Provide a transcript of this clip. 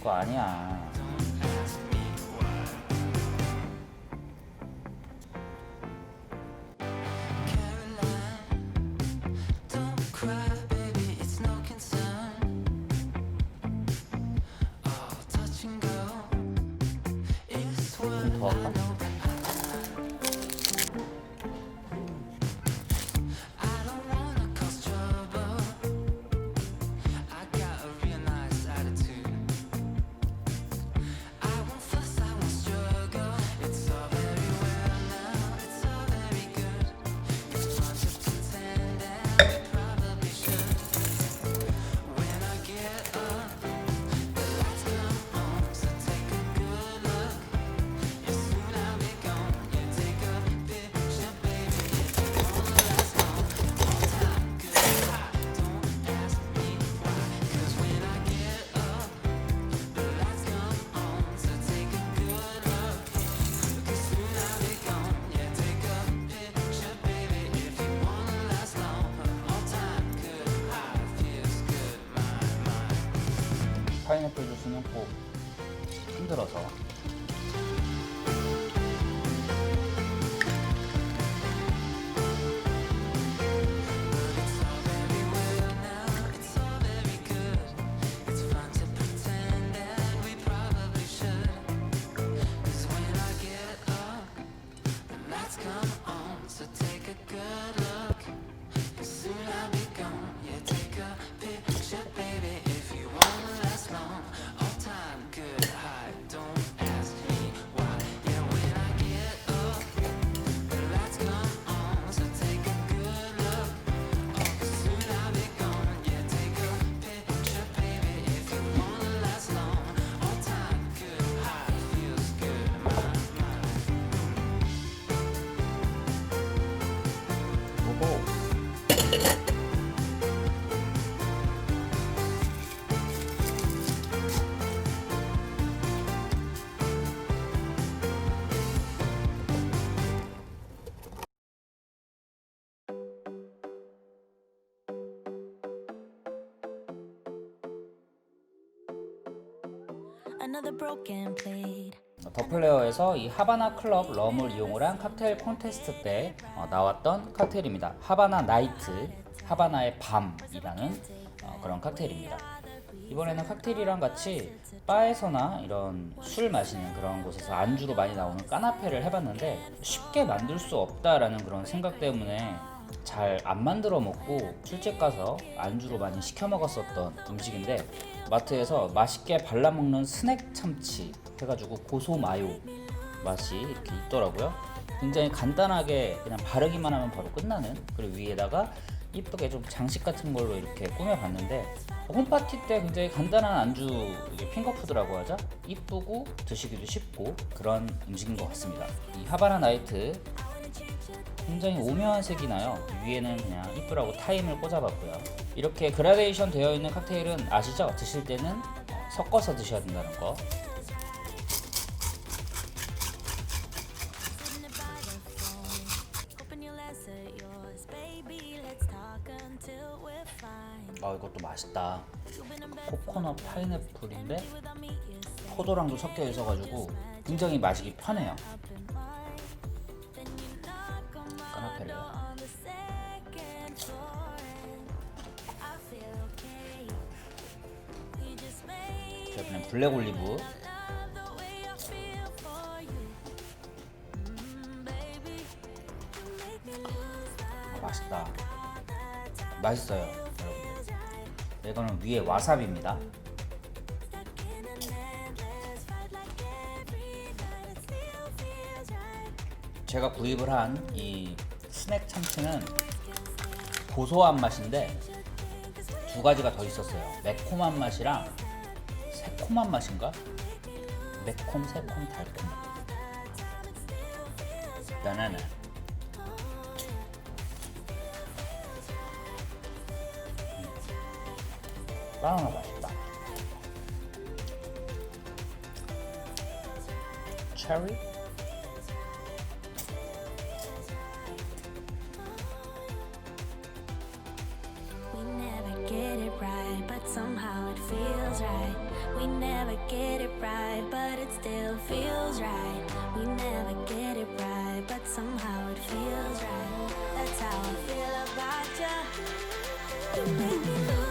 거 아니야. 좀 더 할까? 파인애플 주스는 꼭 흔들어서 Another broken plate. 더플레어에서 이 하바나 클럽 럼을 이용을 한 칵테일 콘테스트 때 나왔던 칵테일입니다. 하바나 나이트, 하바나의 밤이라는 그런 칵테일입니다. 이번에는 칵테일이랑 같이 바에서나 이런 술 마시는 그런 곳에서 안주로 많이 나오는 까나페를 해봤는데 쉽게 만들 수 없다라는 그런 생각 때문에 잘 안 만들어 먹고 술집 가서 안주로 많이 시켜 먹었었던 음식인데, 마트에서 맛있게 발라 먹는 스낵 참치 해가지고 고소 마요 맛이 이렇게 있더라고요. 굉장히 간단하게 그냥 바르기만 하면 바로 끝나는, 그리고 위에다가 이쁘게 좀 장식 같은 걸로 이렇게 꾸며봤는데, 홈파티 때 굉장히 간단한 안주, 핑거푸드라고 하죠. 이쁘고 드시기도 쉽고 그런 음식인 것 같습니다. 이 하바나 나이트 굉장히 오묘한 색이 나요. 위에는 그냥 이쁘라고 타임을 꽂아봤고요. 이렇게 그라데이션 되어 있는 칵테일은 아시죠? 드실 때는 섞어서 드셔야 된다는 거. 이것도 맛있다. 코코넛 파인애플인데 포도랑도 섞여 있어가지고 굉장히 마시기 편해요. 까나페를 그냥 블랙 올리브, 맛있다. 맛있어요, 여러분들. 이거는 위에 와사비입니다. 제가 구입을 한 이 스낵 참치는 고소한 맛인데 두 가지가 더 있었어요. 매콤한 맛이랑 새콤한 맛인가? 매콤, 새콤, 달콤. 바나나. 바나나 맛있다. 체리? Somehow it feels right. We never get it still feels right. We never get it right, but somehow it feels right. That's how I feel about you. You make me lose